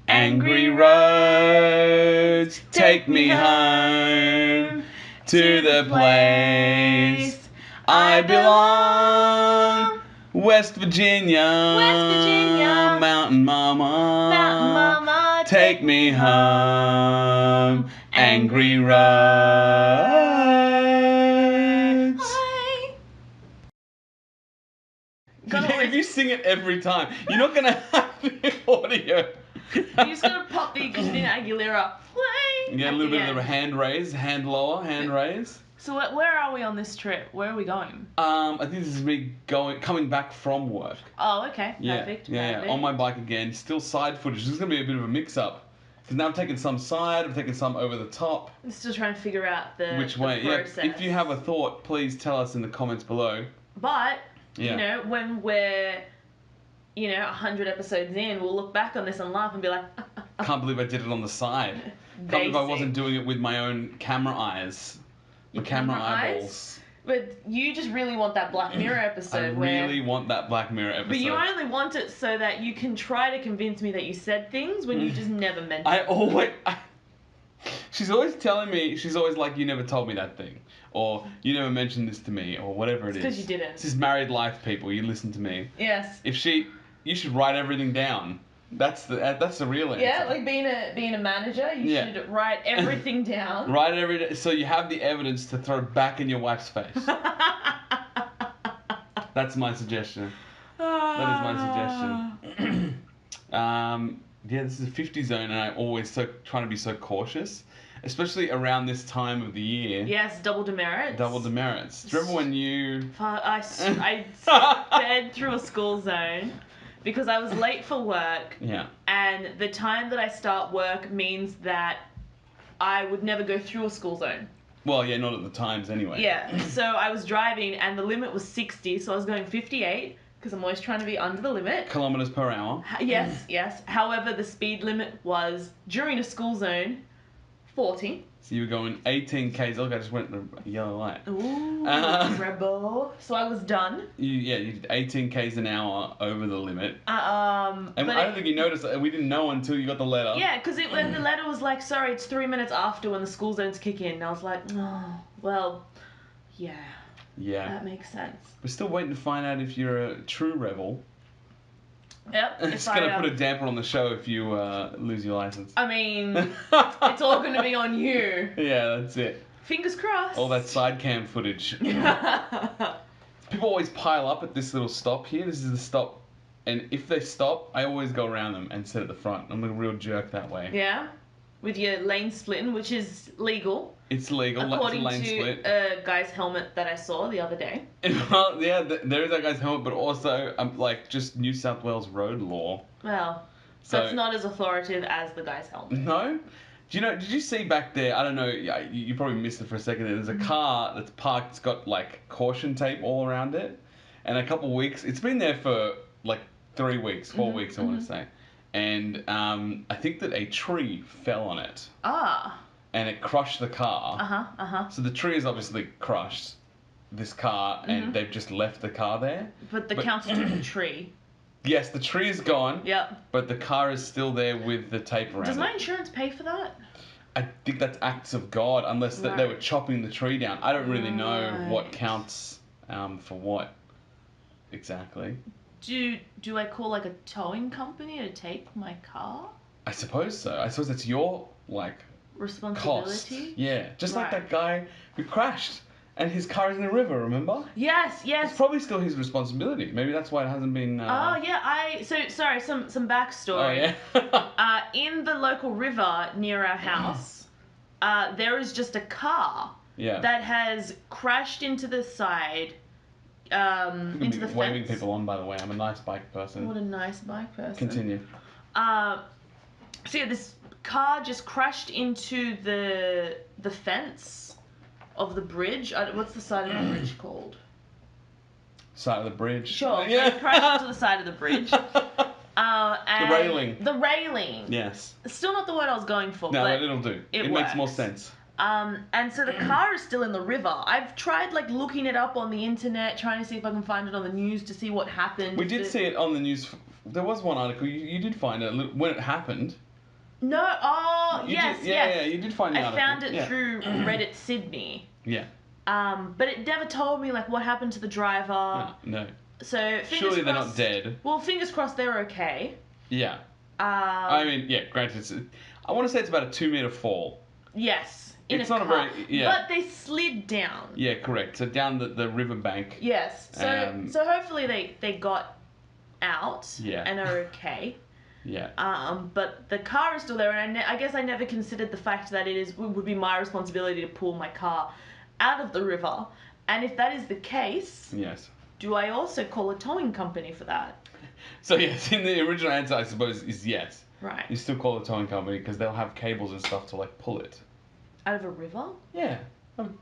Angry roads, take me home to the place I belong. West Virginia, Mountain Mama, take me home. Angry roads. If you sing it every time, you're not gonna have the audio. You just gotta pop the Christina Aguilera. Yeah, a little bit of the hand raise, hand lower, hand raise. So where are we on this trip? Where are we going? I think this is me coming back from work. Oh, okay. Yeah, Perfect. yeah, on my bike again. Still side footage. This is gonna be a bit of a mix-up. Because now I'm taking some side, I'm taking some over the top. I'm still trying to figure out which way. process. Yeah, if you have a thought, please tell us in the comments below. But, you know, when we're, 100 episodes in, we'll look back on this and laugh and be like... Can't believe I did it on the side. Can't believe I wasn't doing it with my own camera eyes. Your camera eyeballs. eyes. But you just really want that Black Mirror episode. I really want that Black Mirror episode. But you only want it so that you can try to convince me that you said things when you just never meant it. She's always telling me, she's always like, you never told me that thing. Or, you never mentioned this to me, or whatever it is. Because you didn't. This is married life, people. You listen to me. Yes. You should write everything down. That's the real answer. Yeah, like being a manager, you should write everything down. Write everything, so you have the evidence to throw back in your wife's face. That's my suggestion. That is my suggestion. Yeah, this is a 50 zone, and I'm always trying to be so cautious, especially around this time of the year. Yes, double demerits. Double demerits. Do you remember when you... I sped through a school zone because I was late for work. Yeah. And the time that I start work means that I would never go through a school zone. Well, yeah, not at the times anyway. Yeah, so I was driving and the limit was 60, so I was going 58 because I'm always trying to be under the limit. Kilometers per hour. Yes. However, the speed limit was, during a school zone, 40. So you were going 18 k's. Look, I just went the yellow light. Ooh, rebel. So I was done. You did 18 k's an hour over the limit. And I don't think you noticed. We didn't know until you got the letter. Yeah, because when the letter was like, sorry, it's 3 minutes after when the school zones kick in. And I was like, oh, well, yeah. Yeah. That makes sense. We're still waiting to find out if you're a true rebel. Yep. It's going to put a damper on the show if you lose your license. I mean, it's all going to be on you. Yeah, that's it. Fingers crossed. All that side cam footage. People always pile up at this little stop here. This is the stop. And if they stop, I always go around them and sit at the front. I'm a real jerk that way. Yeah. With your lane splitting, which is legal. It's legal. According lane to split. a guy's helmet that I saw the other day. Well, yeah, there is that guy's helmet, but also just New South Wales road law. Well, that's not as authoritative as the guy's helmet. No? Did you see back there, I don't know, you probably missed it for a second there, there's a car that's parked, it's got caution tape all around it, and a couple of weeks, it's been there for 3 weeks, 4 weeks I want to say, and I think that a tree fell on it. Ah. And it crushed the car. Uh-huh. So the tree is obviously crushed this car, and they've just left the car there. But the council took the tree. Yes, the tree is gone. Yep. But the car is still there with the tape around it. Does my insurance pay for that? I think that's acts of God, unless they were chopping the tree down. I don't really know what counts for what exactly. Do I call a towing company to take my car? I suppose so. I suppose it's your responsibility. Cost. Yeah, just like that guy who crashed and his car is in the river, remember? Yes. It's probably still his responsibility. Maybe that's why it hasn't been... Oh, yeah, sorry, some backstory. Oh, yeah? In the local river near our house, there is just a car that has crashed into the side, into the fence. Waving people on, by the way. I'm a nice bike person. What a nice bike person. Continue. So yeah, this car just crashed into the fence of the bridge. What's the side of the bridge called? Side of the bridge. Sure. Yeah. It crashed into the side of the bridge. And the railing. The railing. Yes. Still not the word I was going for. No, but it'll do. It works. makes more sense. And so the car is still in the river. I've tried looking it up on the internet, trying to see if I can find it on the news to see what happened. We did see it on the news. There was one article. You did find it when it happened. No, oh, yes, yes. Yeah, you did find the article. I found it through Reddit Sydney. Yeah. But it never told me, like, what happened to the driver. No. So, fingers surely they're crossed, not dead. Well, fingers crossed they're okay. Yeah. I mean, yeah, granted, I want to say it's about a 2-meter fall. Yes. It's not car. a very, yeah. But they slid down. Yeah, correct. So down the riverbank. Yes. So hopefully they got out and are okay. Yeah. But the car is still there, and I guess I never considered the fact that would be my responsibility to pull my car out of the river. And if that is the case, yes. Do I also call a towing company for that? So yes, in the original answer, I suppose, is yes. Right. You still call a towing company because they'll have cables and stuff to like pull it. Out of a river? Yeah.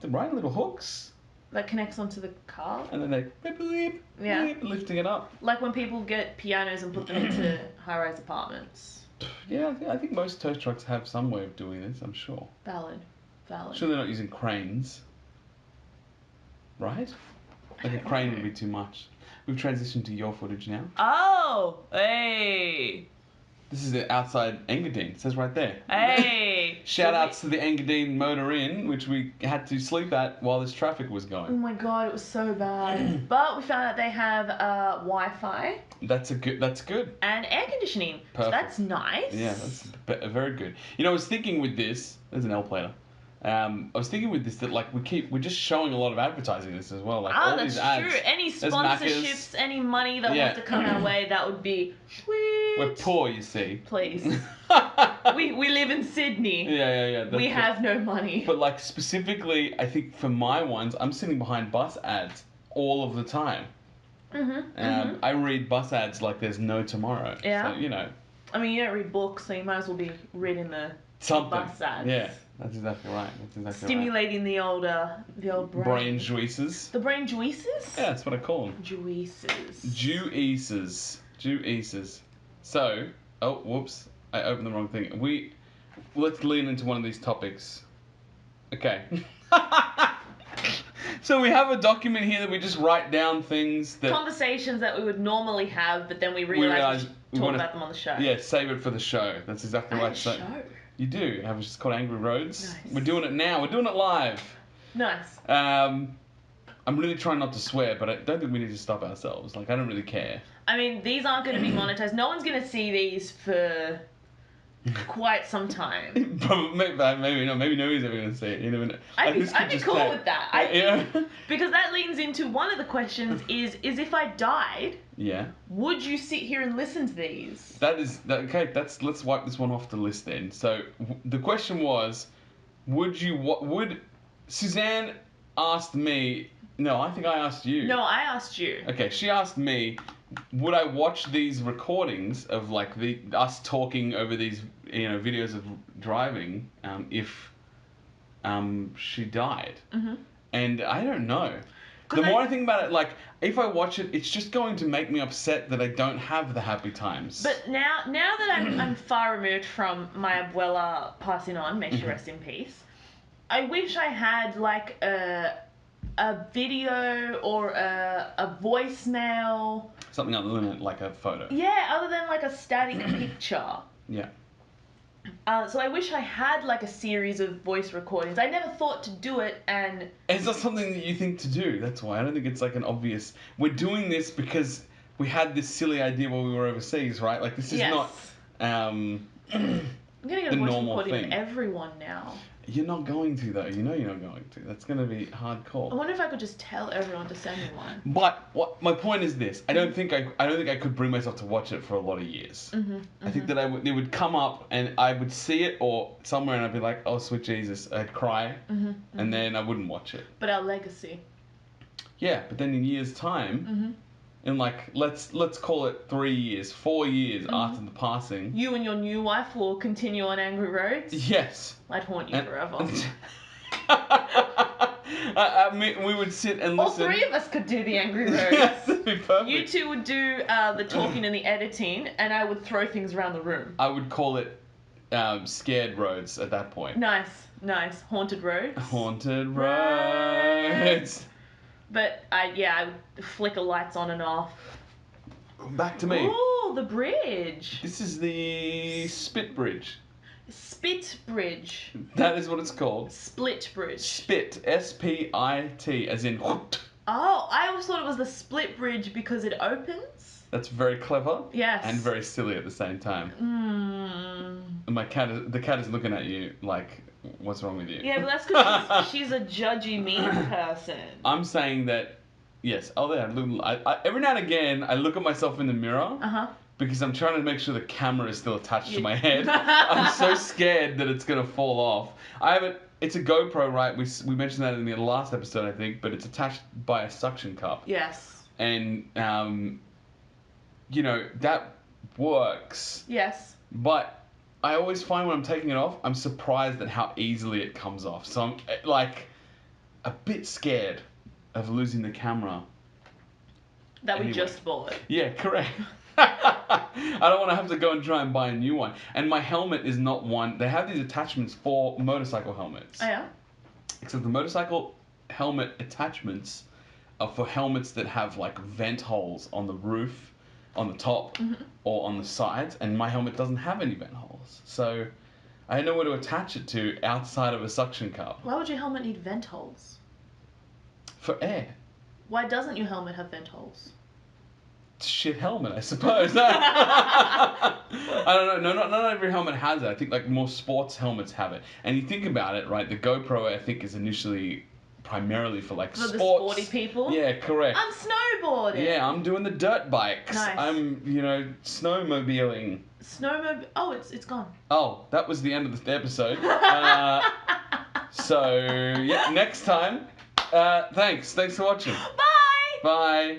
Right, little hooks. That connects onto the car? And then they beep, beep, beep, lifting it up. Like when people get pianos and put them into high-rise apartments. Yeah, I think most tow trucks have some way of doing this, I'm sure. Valid. Sure they're not using cranes. Right? Like a crane would be too much. We've transitioned to your footage now. Oh! Hey! This is the outside Engadine. It says right there. Hey! Shout outs to the Engadine Motor Inn, which we had to sleep at while this traffic was going. Oh my god, it was so bad. But we found out they have Wi-Fi. That's good. And air conditioning. Perfect. So that's nice. Yeah, that's very good. You know, I was thinking with this, there's an L plater. I was thinking with this that like we're just showing a lot of advertising this as well. Like all that's these ads. True. Any sponsorships, any money that wants to come our way, that would be sweet. We're poor, you see. Please. we live in Sydney. Yeah. We have no money. But like specifically, I think for my ones, I'm sitting behind bus ads all of the time. I read bus ads like there's no tomorrow. Yeah. So, you know. I mean, you don't read books, so you might as well be reading the bus ads. Yeah. That's exactly right. Stimulating the old brain. Brain juices. The brain juices? Yeah, that's what I call them. Juices. So, whoops, I opened the wrong thing. Let's lean into one of these topics. Okay. So we have a document here that we just write down things that... Conversations that we would normally have, but then we realize we talk about them on the show. Yeah, save it for the show. That's exactly right. Show. You do. It's called Angry Roads. Nice. We're doing it now. We're doing it live. Nice. I'm really trying not to swear, but I don't think we need to stop ourselves. Like, I don't really care. I mean, these aren't going to be monetized. No one's going to see these for quite some time. Probably, maybe not. Maybe nobody's ever going to see it. You never know. I'd be cool with that. Because that leans into one of the questions is if I died... Yeah. Would you sit here and listen to these? Okay. Let's wipe this one off the list then. So the question was, would Suzanne asked me? No, I think I asked you. No, I asked you. Okay, she asked me, would I watch these recordings of like us talking over these videos of driving if she died? And I don't know. The more I think about it, like, if I watch it, it's just going to make me upset that I don't have the happy times. But now that I'm far removed from my abuela passing on, may she rest in peace, I wish I had, like, a video or a voicemail. Something other than, like, a photo. Yeah, other than, like, a static picture. Yeah. So I wish I had like a series of voice recordings. I never thought to do it, and it's not something that you think to do. That's why I don't think it's like an obvious. We're doing this because we had this silly idea while we were overseas, right? Like this is not I'm gonna get a voice recording thing. of everyone now. You're not going to though. You know you're not going to. That's going to be hardcore. I wonder if I could just tell everyone to send me one. But my point is this: I don't think I could bring myself to watch it for a lot of years. I think that it would come up and I would see it or somewhere and I'd be like, oh sweet Jesus, I'd cry, and then I wouldn't watch it. But our legacy. Yeah, but then in years' time. In like let's call it 3 years, 4 years after the passing. You and your new wife will continue on Angry Roads? Yes. I'd haunt you forever. I mean, we would sit and listen. All three of us could do the Angry Roads. Yes, that'd be perfect. You two would do the talking and the editing, and I would throw things around the room. I would call it Scared Roads at that point. Nice. Haunted Roads. Haunted Roads. But I would flicker lights on and off. Back to me. Ooh, the bridge. This is the Spit Bridge. Spit bridge. That is what it's called. Split bridge. Spit. S-P-I-T, as in. Oh, I always thought it was the split bridge because it opens. That's very clever. Yes. And very silly at the same time. Mm. The cat is looking at you like, what's wrong with you? Yeah, but that's because she's a judgy, mean person. I'm saying that, yes. Oh, yeah. Every now and again, I look at myself in the mirror. Uh-huh. Because I'm trying to make sure the camera is still attached to my head. I'm so scared that it's gonna fall off. It's a GoPro, right? We mentioned that in the last episode, I think, but it's attached by a suction cup. Yes. And that works. Yes. But I always find when I'm taking it off, I'm surprised at how easily it comes off. So I'm like a bit scared of losing the camera. That we Anyway. just bought. Yeah, correct. I don't want to have to go and try and buy a new one. And my helmet is not one. They have these attachments for motorcycle helmets. Oh, yeah? Except the motorcycle helmet attachments are for helmets that have like vent holes on the roof, on the top, or on the sides. And my helmet doesn't have any vent holes. So I had nowhere to attach it to outside of a suction cup. Why would your helmet need vent holes? For air. Why doesn't your helmet have vent holes? Shit helmet, I suppose. I don't know. No, not every helmet has it. I think like more sports helmets have it. And you think about it, right? The GoPro, I think, is initially primarily for like For sports. the sporty people? Yeah, correct. I'm snowboarding. Yeah, I'm doing the dirt bikes. Nice. I'm, snowmobiling. Snowmobile. Oh, it's gone. Oh, that was the end of the episode. So yeah, next time. Thanks for watching. Bye. Bye.